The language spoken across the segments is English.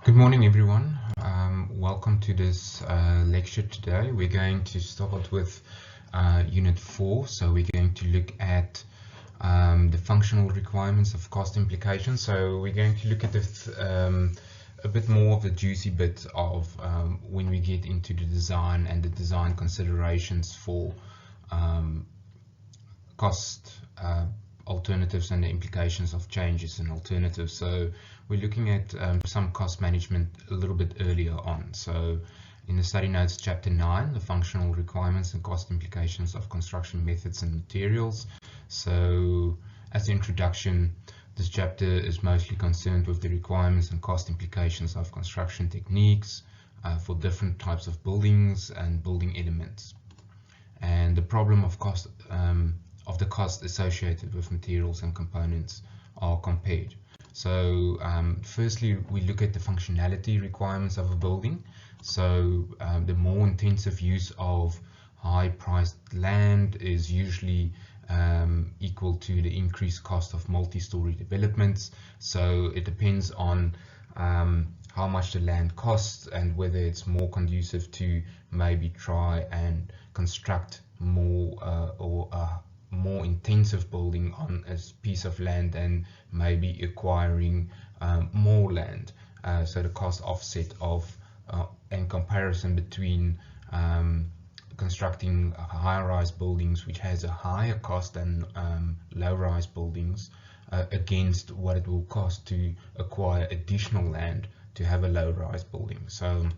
Good morning, everyone. Welcome to this lecture today. We're going to start with Unit 4. So we're going to look at the functional requirements of cost implications. So we're going to look at a bit more of the juicy bit of when we get into the design and the design considerations for cost alternatives and the implications of changes in alternatives. So we're looking at some cost management a little bit earlier on. So in the study notes, chapter 9, the functional requirements and cost implications of construction methods and materials. So as an introduction, this chapter is mostly concerned with the requirements and cost implications of construction techniques for different types of buildings and building elements, and the problem of the cost associated with materials and components are compared. So firstly, we look at the functionality requirements of a building. So the more intensive use of high-priced land is usually equal to the increased cost of multi-story developments. So it depends on how much the land costs and whether it's more conducive to maybe try and construct more or a more intensive building on a piece of land and maybe acquiring more land. So the cost offset of and comparison between constructing high-rise buildings, which has a higher cost than low-rise buildings, against what it will cost to acquire additional land to have a low-rise building. So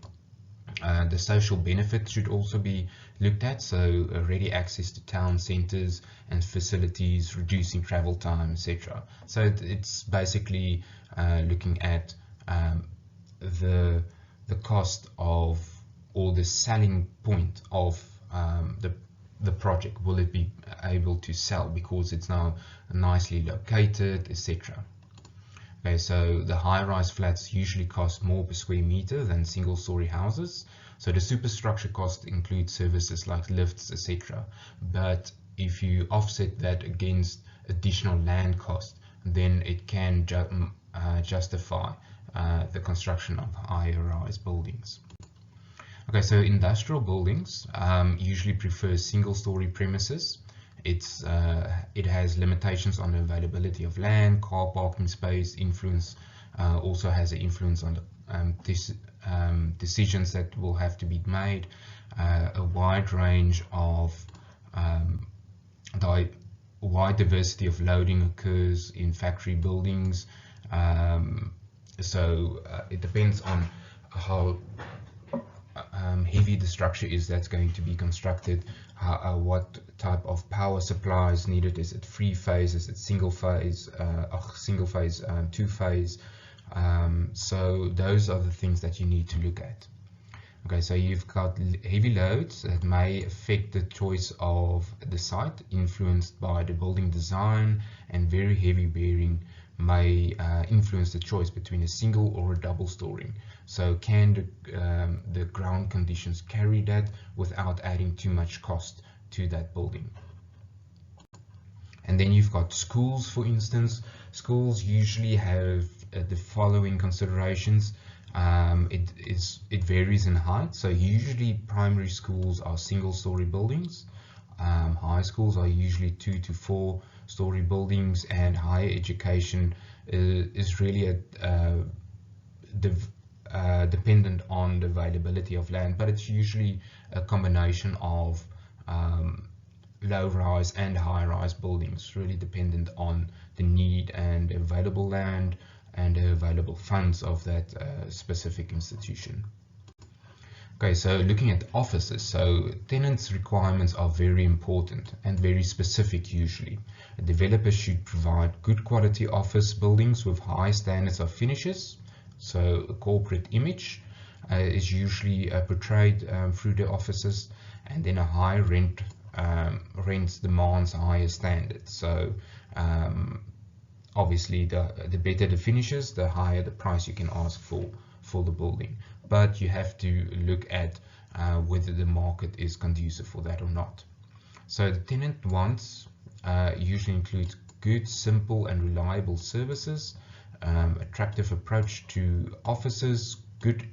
the social benefits should also be looked at, so ready access to town centres and facilities, reducing travel time, etc. So it's basically looking at the cost of, or the selling point of the project. Will it be able to sell because it's now nicely located, etc. Okay, so the high-rise flats usually cost more per square meter than single-story houses. So the superstructure cost includes services like lifts, etc. But if you offset that against additional land cost, then it can justify the construction of higher-rise buildings. Okay, so industrial buildings usually prefer single-story premises. It has limitations on the availability of land, car parking space, also has an influence on the decisions that will have to be made. A wide range of wide diversity of loading occurs in factory buildings. It depends on how heavy the structure is that's going to be constructed, what type of power supply is needed. Is it three phase? Is it single phase, two phase? So those are the things that you need to look at. Okay, so you've got heavy loads that may affect the choice of the site, influenced by the building design, and very heavy bearing may influence the choice between a single or a double story. So can the ground conditions carry that without adding too much cost to that building? And then you've got schools, for instance. Schools usually have the following considerations. It varies in height. So usually primary schools are single-story buildings. High schools are usually 2 to 4 story buildings, and higher education is really dependent on the availability of land, but it's usually a combination of low-rise and high-rise buildings, really dependent on the need and the available land and the available funds of that specific institution. Okay, so looking at offices, so tenants' requirements are very important and very specific usually. A developer should provide good quality office buildings with high standards of finishes. So a corporate image is usually portrayed through the offices, and then a high rents demands higher standards. So obviously the better the finishes, the higher the price you can ask for the building. But you have to look at whether the market is conducive for that or not. So the tenant wants usually includes good, simple and reliable services, attractive approach to offices, good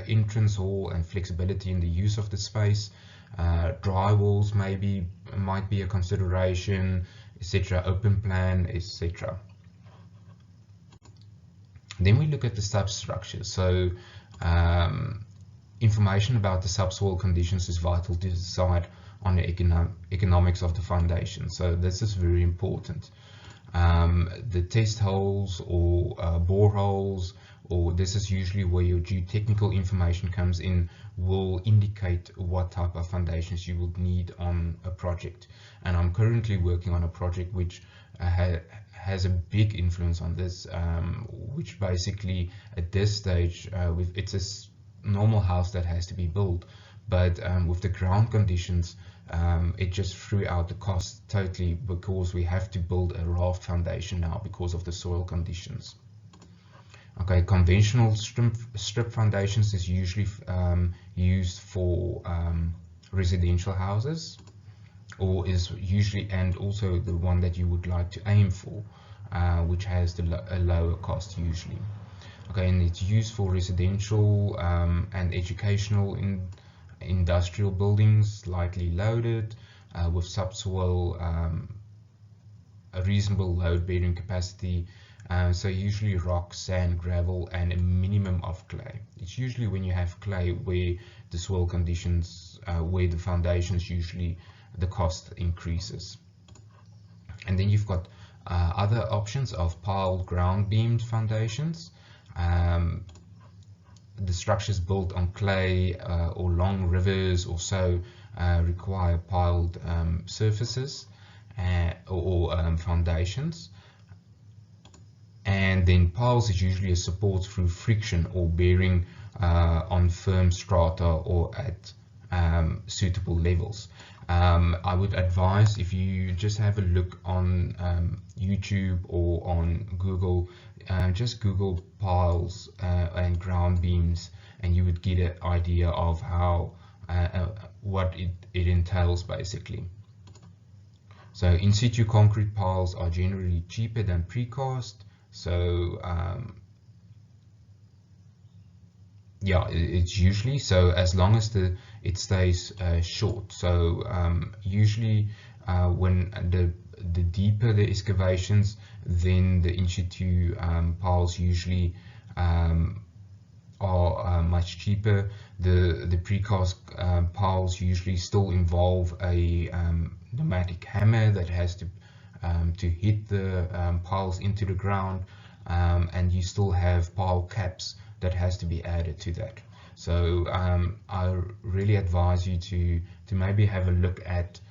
entrance hall and flexibility in the use of the space. Dry walls might be a consideration, etc. Open plan, etc. Then we look at the substructure. So information about the subsoil conditions is vital to decide on the economics of the foundation. So this is very important. The test holes or boreholes, or this is usually where your geotechnical information comes in, will indicate what type of foundations you would need on a project. And I'm currently working on a project which has a big influence on this, which basically at this stage, it's a normal house that has to be built, but with the ground conditions, it just threw out the cost totally, because we have to build a raft foundation now because of the soil conditions. Okay, conventional strip foundations is usually used for residential houses, or is usually, and also the one that you would like to aim for, which has a lower cost usually. Okay, and it's used for residential and educational industrial buildings, lightly loaded, with subsoil, a reasonable load bearing capacity. So usually rock, sand, gravel, and a minimum of clay. It's usually when you have clay where the soil conditions, where the foundations, usually the cost increases. And then you've got other options of piled ground beamed foundations. The structures built on clay or long rivers or so require piled surfaces or foundations. And then piles is usually a support through friction or bearing on firm strata or at suitable levels. I would advise, if you just have a look on YouTube or on Google, just Google piles and ground beams, and you would get an idea of how what it entails basically. So in situ concrete piles are generally cheaper than precast. So yeah, it's usually, so as long as it stays short. So usually when the deeper the excavations, then the in situ piles usually are much cheaper. The precast piles usually still involve a pneumatic hammer that has to hit the piles into the ground, and you still have pile caps that has to be added to that. So I really advise you to maybe have a look at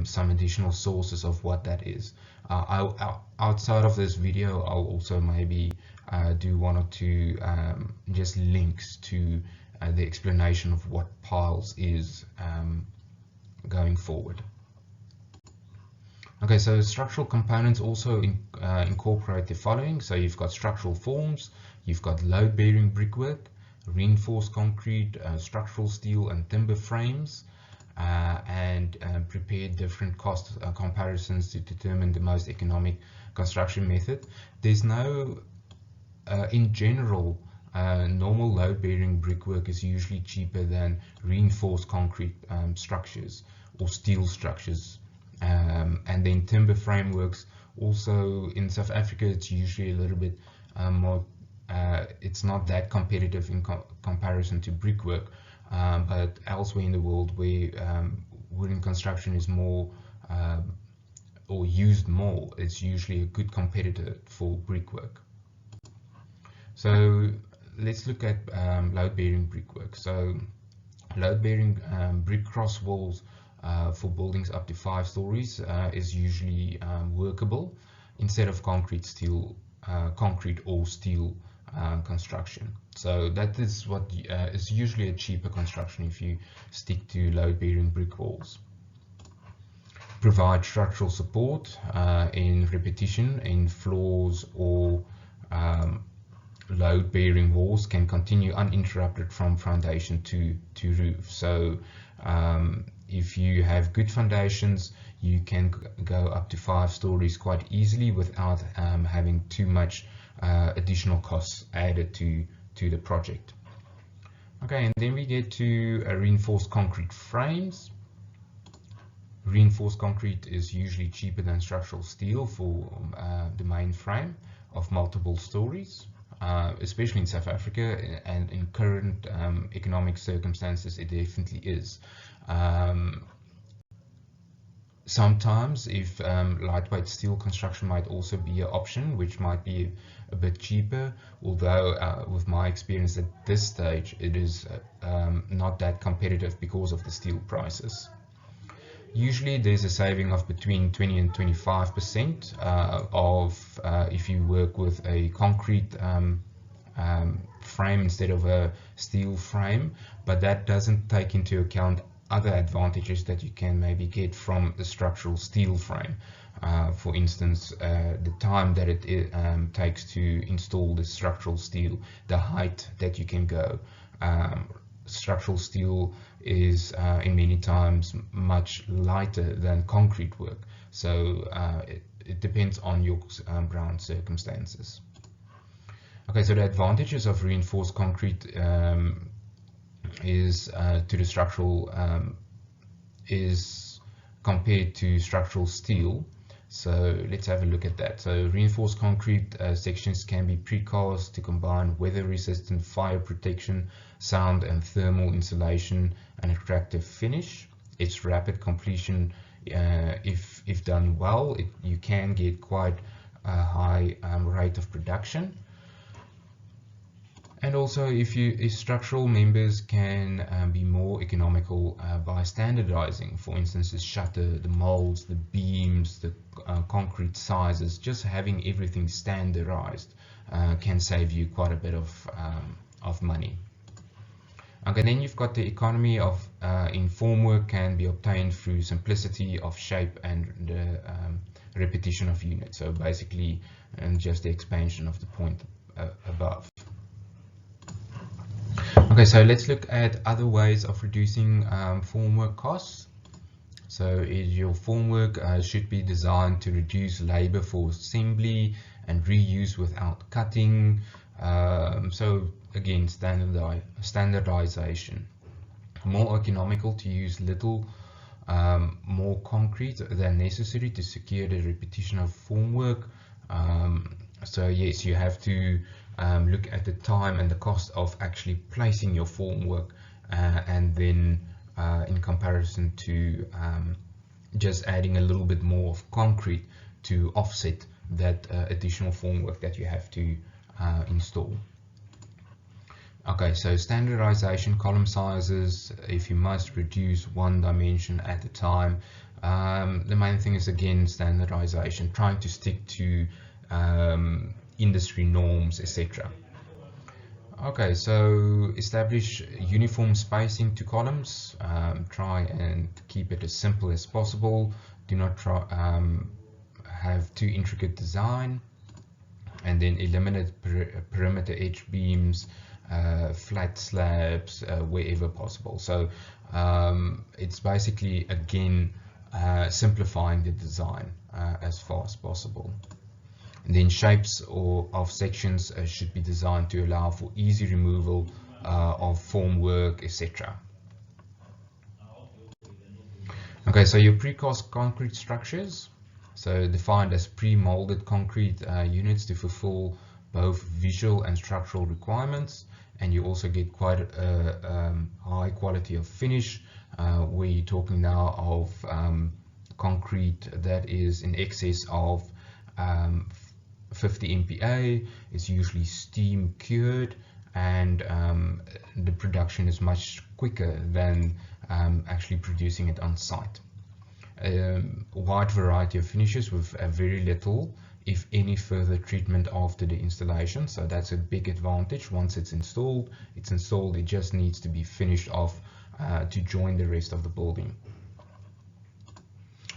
some additional sources of what that is. Outside of this video, I'll also maybe do one or two just links to the explanation of what piles is going forward. Okay, so structural components also incorporate the following. So you've got structural forms, you've got load-bearing brickwork, reinforced concrete, structural steel and timber frames, and prepare different cost comparisons to determine the most economic construction method. There's no, in general, normal load-bearing brickwork is usually cheaper than reinforced concrete structures or steel structures. And then timber frameworks, also in South Africa, it's usually a little bit more, it's not that competitive in comparison to brickwork, but elsewhere in the world where wooden construction is more or used more, it's usually a good competitor for brickwork. So let's look at load-bearing brickwork. So load-bearing brick cross walls for buildings up to 5 stories is usually workable instead of concrete or steel construction. So that is what is usually a cheaper construction if you stick to load-bearing brick walls. Provide structural support in repetition in floors, or load-bearing walls can continue uninterrupted from foundation to roof. So if you have good foundations, you can go up to 5 stories quite easily without having too much additional costs added to the project. Okay, and then we get to reinforced concrete frames. Reinforced concrete is usually cheaper than structural steel for the main frame of multiple stories, especially in South Africa, and in current economic circumstances it definitely is. Sometimes if lightweight steel construction might also be an option, which might be a bit cheaper, although with my experience at this stage it is not that competitive because of the steel prices. Usually there's a saving of between 20 and 25% of if you work with a concrete frame instead of a steel frame, but that doesn't take into account other advantages that you can maybe get from the structural steel frame. For instance, the time that it takes to install the structural steel, the height that you can go. Structural steel is in many times much lighter than concrete work, so it depends on your ground circumstances. Okay, so the advantages of reinforced concrete is to the structural is compared to structural steel. So let's have a look at that. So reinforced concrete sections can be precast to combine weather-resistant fire protection, sound and thermal insulation, and attractive finish. Its rapid completion, if done well, you can get quite a high rate of production. And also, if structural members can be more economical by standardizing, for instance, the shutter, the molds, the beams, the concrete sizes, just having everything standardized can save you quite a bit of money. Okay, then you've got the economy of in formwork can be obtained through simplicity of shape and the repetition of units. So basically, just the expansion of the point above. Okay, so let's look at other ways of reducing formwork costs. So your formwork should be designed to reduce labor for assembly and reuse without cutting. So again, standardization. More economical to use little more concrete than necessary to secure the repetition of formwork. So yes, you have to look at the time and the cost of actually placing your formwork, and then in comparison to just adding a little bit more of concrete to offset that additional formwork that you have to install. Okay, so standardization, column sizes, if you must reduce one dimension at a time. The main thing is again standardization, trying to stick to industry norms, etc. Okay, so establish uniform spacing to columns. Try and keep it as simple as possible. Do not try have too intricate design. And then eliminate perimeter edge beams, flat slabs wherever possible. So it's basically again simplifying the design as far as possible. And then shapes of sections should be designed to allow for easy removal of formwork, etc. Okay, so your precast concrete structures, so defined as pre-molded concrete units to fulfill both visual and structural requirements, and you also get quite a high quality of finish. We're talking now of concrete that is in excess of 50 MPa. It's usually steam cured, and the production is much quicker than actually producing it on site. A wide variety of finishes with very little, if any, further treatment after the installation. So that's a big advantage. Once it's installed, it just needs to be finished off to join the rest of the building.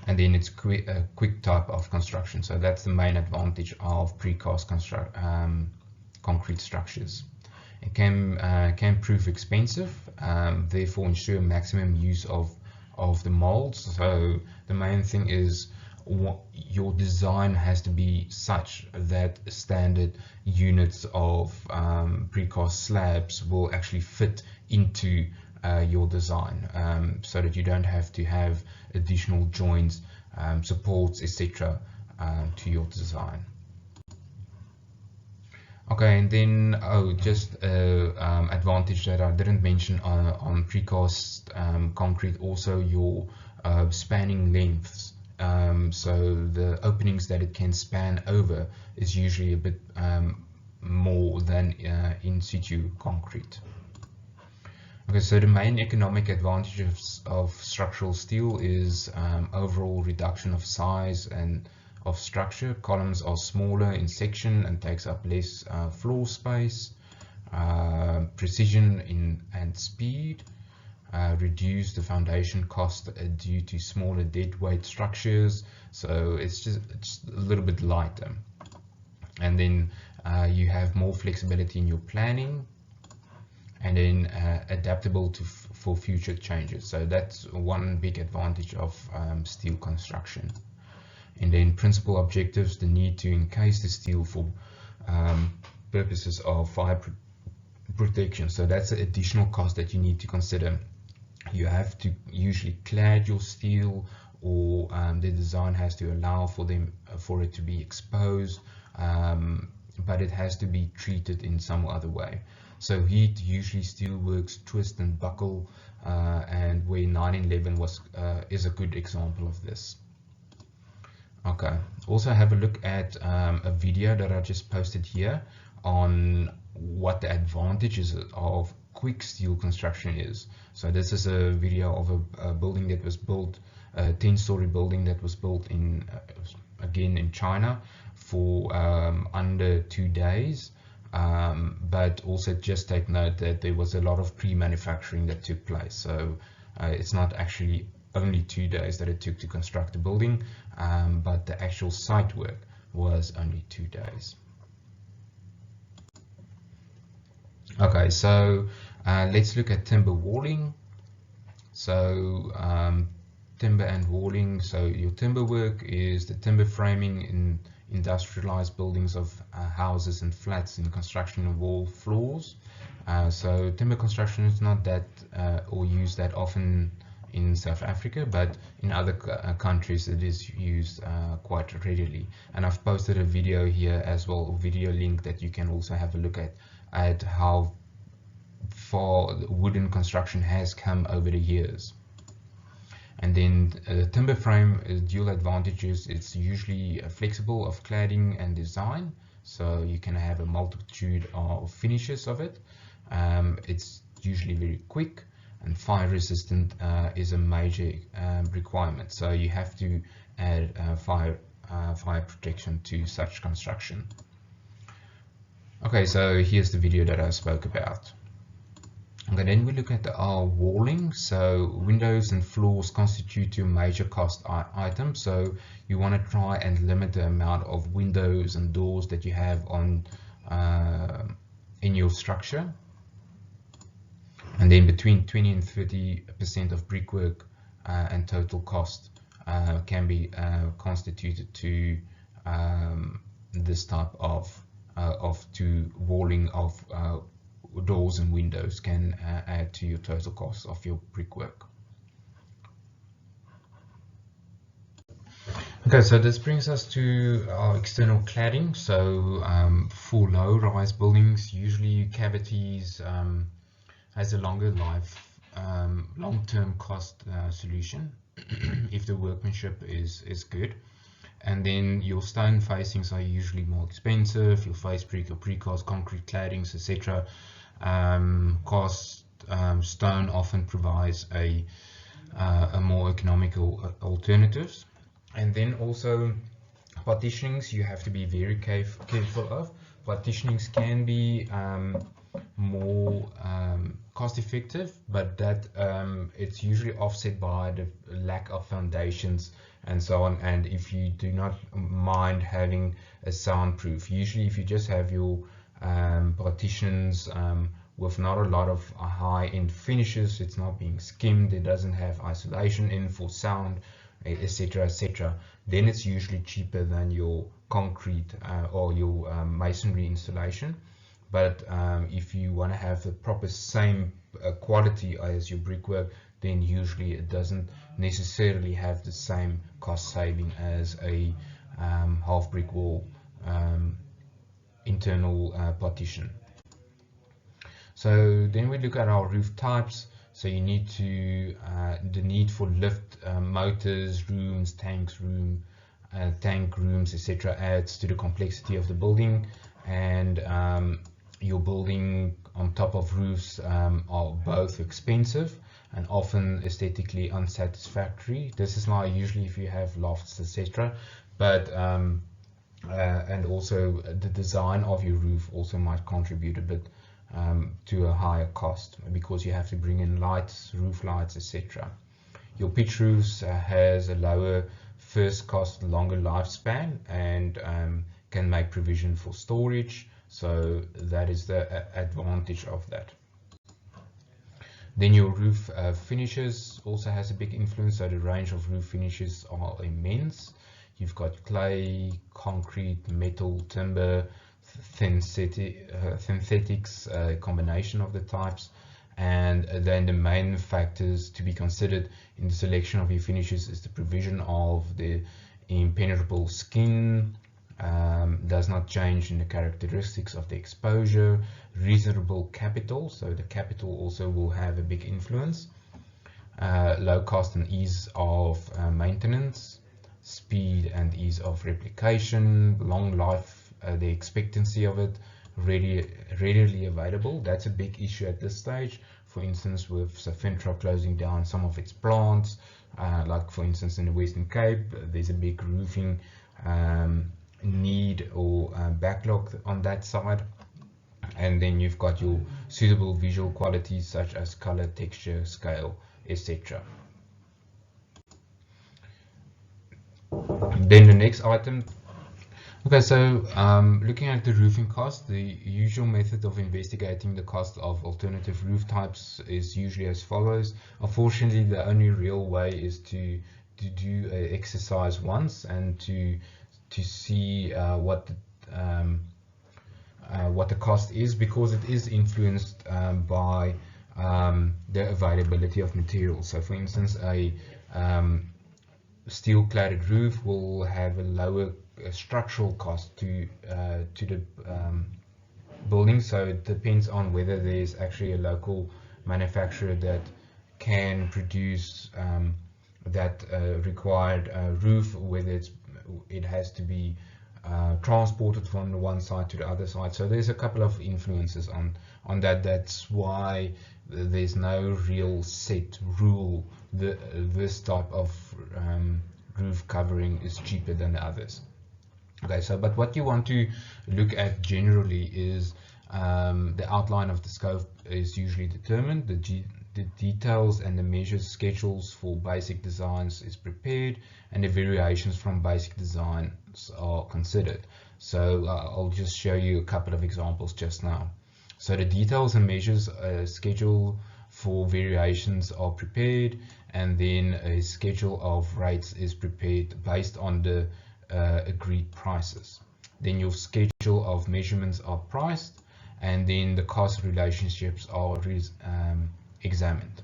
And then it's a quick type of construction. So that's the main advantage of precast concrete structures. It can prove expensive, therefore ensure maximum use of the molds. So the main thing is your design has to be such that standard units of precast slabs will actually fit into your design, so that you don't have to have additional joints, supports, etc. To your design. Okay, and then just advantage that I didn't mention on precast concrete, also your spanning lengths. So the openings that it can span over is usually a bit more than in situ concrete. Okay, so the main economic advantages of structural steel is overall reduction of size and of structure. Columns are smaller in section and takes up less floor space. Precision and speed. Reduce the foundation cost due to smaller dead weight structures, so it's just a little bit lighter. And then you have more flexibility in your planning, and then adaptable for future changes. So that's one big advantage of steel construction. And then principal objectives: the need to encase the steel for purposes of fire protection. So that's an additional cost that you need to consider. You have to usually clad your steel, or the design has to allow for it to be exposed, but it has to be treated in some other way. So heat, usually steel works twist and buckle, and where 911 is a good example of this. Okay, also have a look at a video that I just posted here on what the advantages of quick steel construction is. So this is a video of a building that was built, a 10-story building that was built in again in China for under 2 days, but also just take note that there was a lot of pre-manufacturing that took place. So it's not actually only 2 days that it took to construct the building, but the actual site work was only 2 days. Okay, so let's look at timber walling. So timber and walling. So your timber work is the timber framing in industrialized buildings of houses and flats in construction and wall floors. So timber construction is not that or used that often in South Africa, but in other countries it is used quite readily. And I've posted a video here as well, a video link that you can also have a look at how far wooden construction has come over the years. And then timber frame is dual advantages. It's usually flexible of cladding and design, so you can have a multitude of finishes of it. It's usually very quick, and fire resistant is a major requirement, so you have to add fire protection to such construction. Okay, so here's the video that I spoke about. Okay, then we look at our walling. So windows and floors constitute your major cost item, so you want to try and limit the amount of windows and doors that you have on in your structure. And then between 20 and 30% of brickwork and total cost can be constituted to this type of walling of doors and windows can add to your total cost of your brickwork. Okay, so this brings us to our external cladding. So for low-rise buildings, usually cavities has a longer life, long-term cost solution if the workmanship is good. And then your stone facings are usually more expensive. Your face brick, your precast concrete claddings, etc. Stone often provides a more economical alternatives. And then also partitionings, you have to be very careful of. Partitionings can be more cost effective, but that it's usually offset by the lack of foundations and so on. And if you do not mind having a soundproof, usually if you just have your partitions with not a lot of high-end finishes, it's not being skimmed, it doesn't have isolation in for sound, etc., etc., then it's usually cheaper than your concrete or your masonry installation. But if you want to have the proper same quality as your brickwork, then usually it doesn't necessarily have the same cost saving as a half brick wall internal partition. So then we look at our roof types. So you need to the need for lift motors, rooms, tanks, tank rooms, etc. adds to the complexity of the building, and your building on top of roofs are both expensive and often aesthetically unsatisfactory. This is now usually if you have lofts, etc. But and also the design of your roof also might contribute a bit to a higher cost, because you have to bring in lights, roof lights, etc. Your pitch roofs has a lower first cost, longer lifespan, and can make provision for storage. So that is the advantage of that. Then your roof finishes also has a big influence. So the range of roof finishes are immense. You've got clay, concrete, metal, timber, synthetics, combination of the types. And then the main factors to be considered in the selection of your finishes is the provision of the impenetrable skin, does not change in the characteristics of the exposure, reasonable capital, so the capital also will have a big influence, low cost and ease of maintenance, speed and ease of replication, long life, the expectancy of it, readily available. That's a big issue at this stage. For instance, with Safintra closing down some of its plants, like for instance in the Western Cape, there's a big roofing need or backlog on that side. And then you've got your suitable visual qualities such as color, texture, scale, etc. Then the next item. Okay, so looking at the roofing cost, the usual method of investigating the cost of alternative roof types is usually as follows. Unfortunately, the only real way is to do an exercise once and to see what the cost is, because it is influenced by the availability of materials. So for instance, a steel cladded roof will have a lower structural cost to the building, so it depends on whether there's actually a local manufacturer that can produce that required roof, whether it has to be transported from the one side to the other side. So there's a couple of influences on that. That's why there's no real set rule. This type of roof covering is cheaper than the others. Okay, so but what you want to look at generally is the outline of the scope is usually determined. The details and the measures schedules for basic designs is prepared, and the variations from basic designs are considered. So I'll just show you a couple of examples just now. So the details and measures schedule for variations are prepared, and then a schedule of rates is prepared based on the agreed prices. Then your schedule of measurements are priced, and then the cost relationships are examined,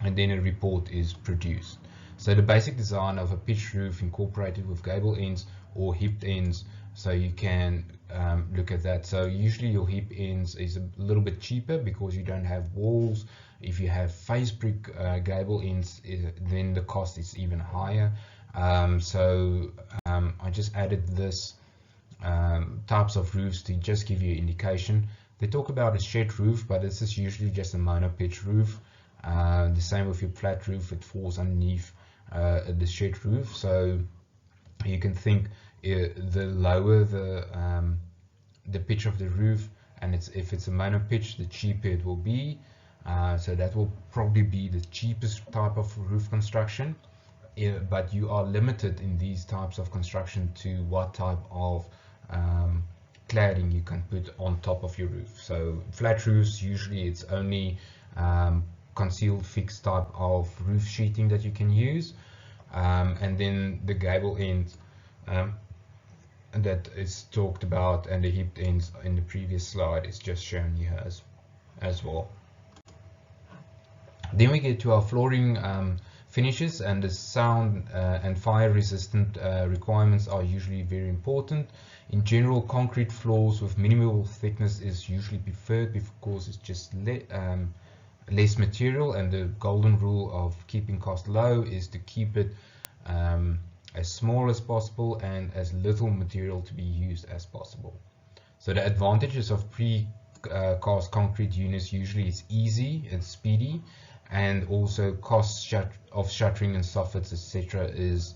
and then a report is produced. So the basic design of a pitched roof incorporated with gable ends or hipped ends, so you can look at that. So usually your hip ends is a little bit cheaper because you don't have walls. If you have face brick gable ends, then the cost is even higher. I just added this types of roofs to just give you an indication. They talk about a shed roof, but this is usually just a mono pitch roof. The same with your flat roof, it falls underneath the shed roof. So you can think the lower the pitch of the roof, and if it's a mono pitch, the cheaper it will be. So that will probably be the cheapest type of roof construction. But you are limited in these types of construction to what type of cladding you can put on top of your roof. So flat roofs, usually it's only concealed fixed type of roof sheeting that you can use. And then the gable end that is talked about, and the hipped ends in the previous slide is just shown here as well. Then we get to our flooring finishes, and the sound and fire resistant requirements are usually very important. In general, concrete floors with minimal thickness is usually preferred because it's just less material, and the golden rule of keeping cost low is to keep it as small as possible and as little material to be used as possible. So the advantages of pre-cast concrete units usually is easy and speedy, and also cost of shuttering and soffits, etc. is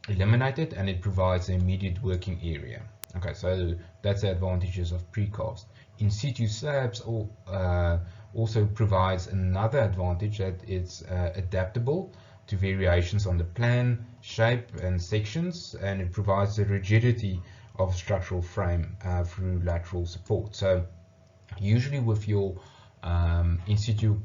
eliminated, and it provides an immediate working area. Okay, so that's the advantages of precast. In situ slabs also provides another advantage, that it's adaptable to variations on the plan, shape and sections, and it provides the rigidity of structural frame through lateral support. So usually with your in situ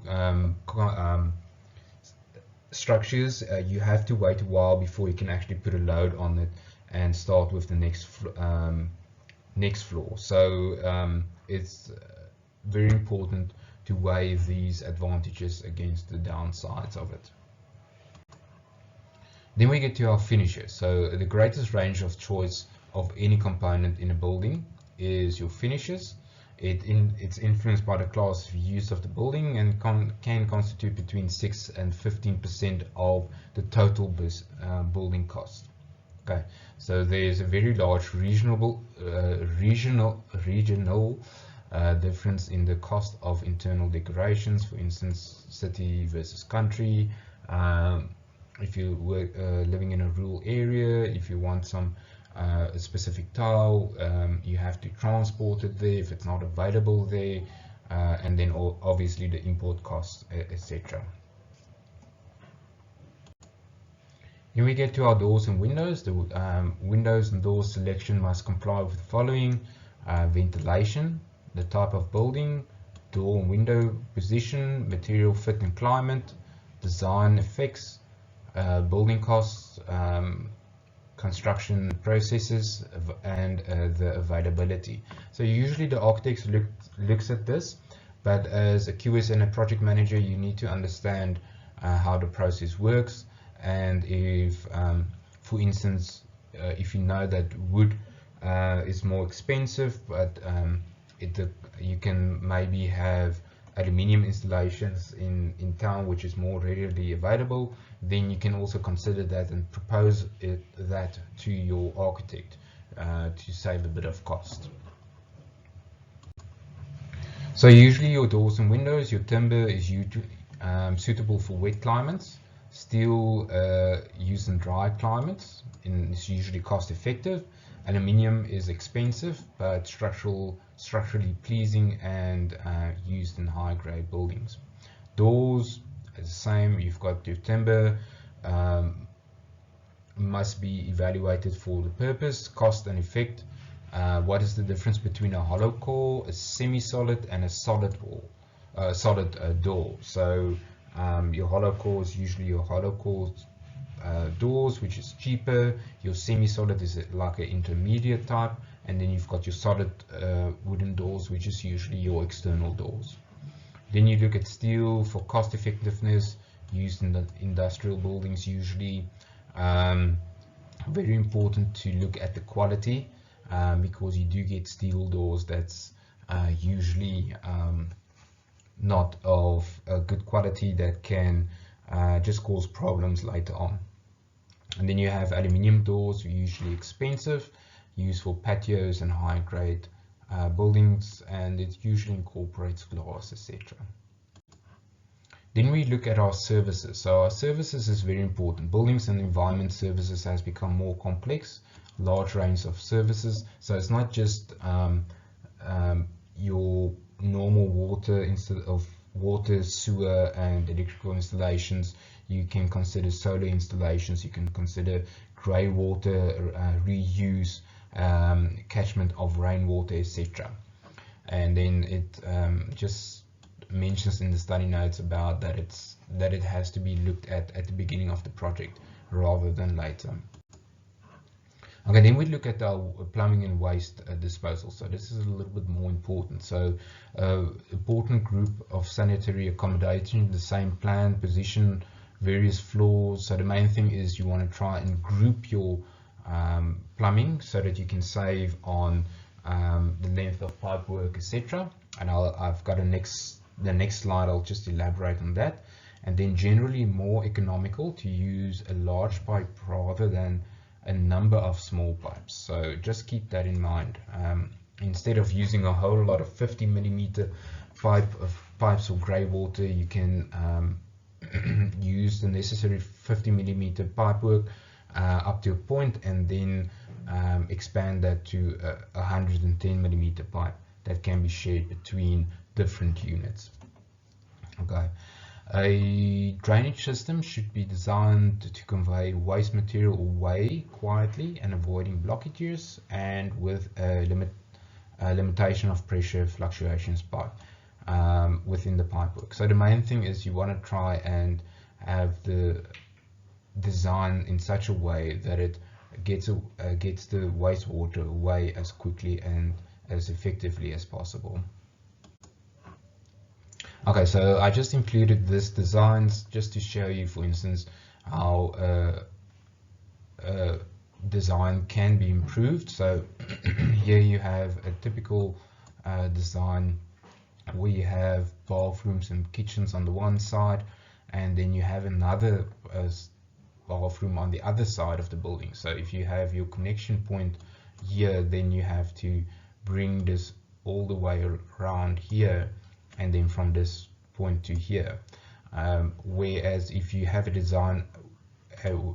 structures, you have to wait a while before you can actually put a load on it and start with the next floor. So it's very important to weigh these advantages against the downsides of it. Then we get to our finishes. So the greatest range of choice of any component in a building is your finishes. It's influenced by the class of use of the building, and can constitute between 6 and 15% of the total building cost. Okay, so there's a very large regional difference in the cost of internal decorations. For instance, city versus country. If you were living in a rural area, if you want some a specific tile, you have to transport it there if it's not available there, and then obviously the import costs, etc. Then we get to our doors and windows. The windows and doors selection must comply with the following: ventilation, the type of building, door and window position, material fit and climate, design effects, building costs, construction processes, and the availability. So usually the architects looks at this, but as a QS and a project manager, you need to understand how the process works. And if, for instance, if you know that wood is more expensive, but you can maybe have aluminium installations in town which is more readily available, then you can also consider that and propose that to your architect to save a bit of cost. So usually your doors and windows, your timber is suitable for wet climates, steel used in dry climates, and it's usually cost effective. Aluminium is expensive but structurally pleasing and used in high grade buildings. Doors is the same. You've got your timber, must be evaluated for the purpose, cost and effect. What is the difference between a hollow core, a semi-solid and a solid door? So your hollow core is usually your hollow core doors, which is cheaper. Your semi-solid is like an intermediate type, and then you've got your solid wooden doors, which is usually your external doors. Then you look at steel for cost effectiveness, used in the industrial buildings usually. Very important to look at the quality, because you do get steel doors that's usually not of a good quality, that can just cause problems later on. And then you have aluminium doors, usually expensive, used for patios and high grade buildings, and it usually incorporates glass, etc. Then we look at our services. So our services is very important. Buildings and environment services has become more complex, large range of services. So it's not just your normal water, instead of water, sewer and electrical installations. You can consider solar installations, you can consider grey water reuse, catchment of rainwater, etc. And then it just mentions in the study notes about that it has to be looked at the beginning of the project rather than later. Okay, then we look at our plumbing and waste disposal. So this is a little bit more important. So important group of sanitary accommodation, the same plan, position, various floors. So the main thing is you want to try and group your plumbing so that you can save on the length of pipe work, etc. And I've got the next slide, I'll just elaborate on that. And then generally more economical to use a large pipe rather than a number of small pipes. So just keep that in mind. Instead of using a whole lot of 50mm pipes or grey water, you can use the necessary 50mm pipe work up to a point, and then expand that to a 110mm pipe that can be shared between different units. Okay. A drainage system should be designed to convey waste material away quietly and avoiding blockages, and with a limitation of pressure fluctuations within the pipework. So the main thing is you want to try and have the design in such a way that it gets the wastewater away as quickly and as effectively as possible. Okay, so I just included this designs just to show you, for instance, how design can be improved. So here you have a typical design where you have bathrooms and kitchens on the one side, and then you have another bathroom on the other side of the building. So if you have your connection point here, then you have to bring this all the way around here, and then from this point to here. Whereas if you have a design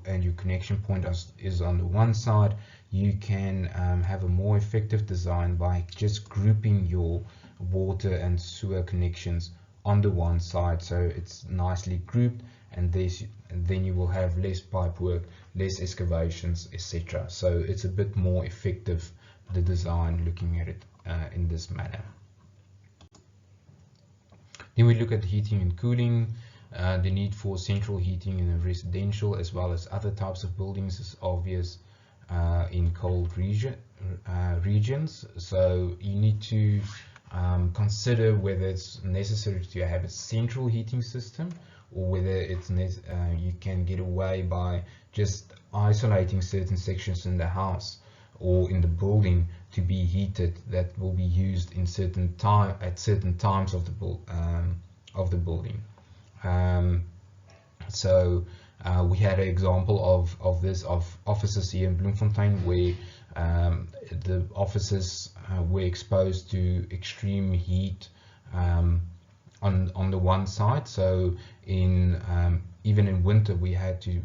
and your connection point is on the one side, you can have a more effective design by just grouping your water and sewer connections on the one side, so it's nicely grouped, and then you will have less pipe work, less excavations, etc. So it's a bit more effective, the design, looking at it in this manner. Then we look at heating and cooling. The need for central heating in a residential as well as other types of buildings is obvious in cold regions. So you need to consider whether it's necessary to have a central heating system, or whether it's you can get away by just isolating certain sections in the house or in the building to be heated, that will be used in certain times of the building. So we had an example of this of offices here in Bloemfontein, where the offices were exposed to extreme heat on the one side. So in even in winter we had to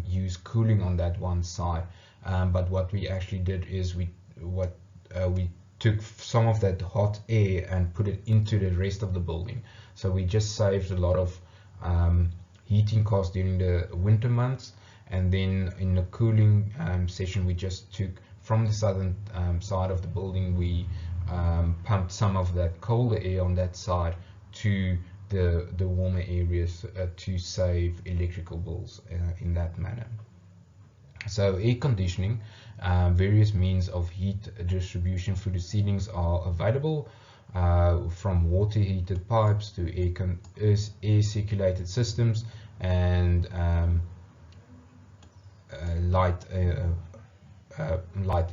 use cooling on that one side. But what we actually did is we took some of that hot air and put it into the rest of the building. So we just saved a lot of heating costs during the winter months, and then in the cooling session we just took from the southern side of the building, we pumped some of that colder air on that side to the warmer areas to save electrical bills in that manner. So air conditioning, various means of heat distribution through the ceilings are available, from water heated pipes to air circulated systems and light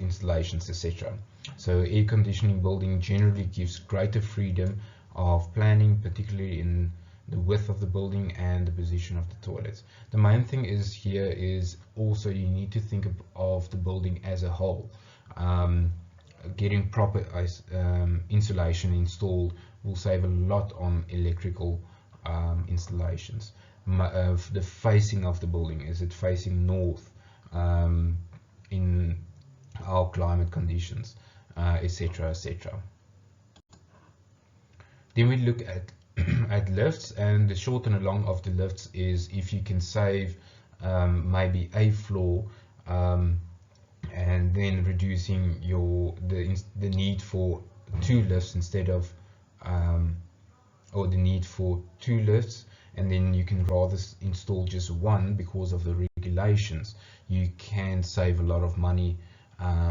installations, etc. So air conditioning building generally gives greater freedom of planning, particularly in the width of the building and the position of the toilets. The main thing is here is also you need to think of the building as a whole. Getting proper insulation installed will save a lot on electrical installations. The facing of the building, is it facing north in our climate conditions, etc., etc. Then we look at at lifts, and the short and the long of the lifts is if you can save maybe a floor, and then reducing the need for 2 lifts instead of or the need for 2 lifts, and then you can rather install just one because of the regulations. You can save a lot of money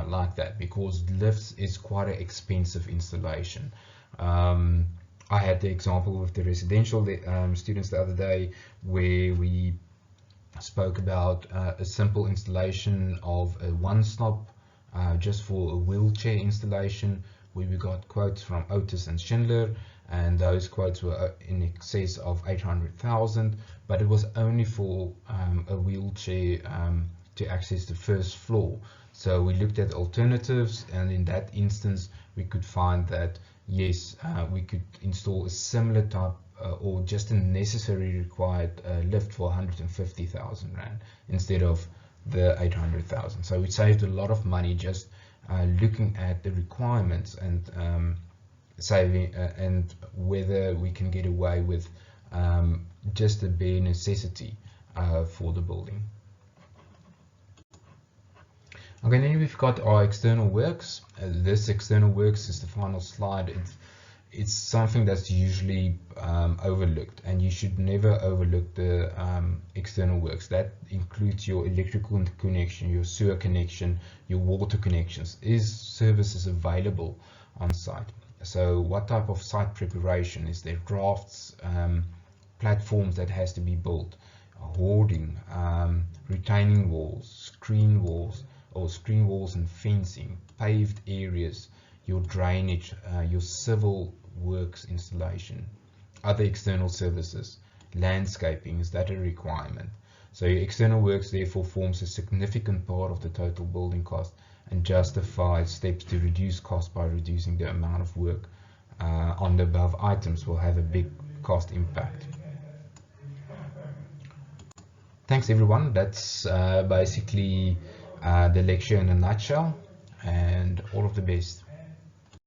like that, because lifts is quite an expensive installation. I had the example with the residential students the other day, where we spoke about a simple installation of a one-stop just for a wheelchair installation, where we got quotes from Otis and Schindler, and those quotes were in excess of 800,000, but it was only for a wheelchair to access the first floor. So we looked at alternatives, and in that instance we could find that yes, we could install a similar type or just a necessary required lift for 150,000 Rand instead of the 800,000. So we saved a lot of money just looking at the requirements and saving and whether we can get away with just the bare necessity for the building. Okay, then we've got our external works. This external works is the final slide. It's something that's usually overlooked, and you should never overlook the external works. That includes your electrical connection, your sewer connection, your water connections. Is services available on site? So what type of site preparation? Is there drafts, platforms that has to be built, hoarding, retaining walls, screen walls and fencing, paved areas, your drainage, your civil works installation, other external services, landscaping, is that a requirement? So your external works therefore forms a significant part of the total building cost and justifies steps to reduce cost by reducing the amount of work on the above items will have a big cost impact. Thanks everyone, that's basically the lecture in a nutshell, and all of the best.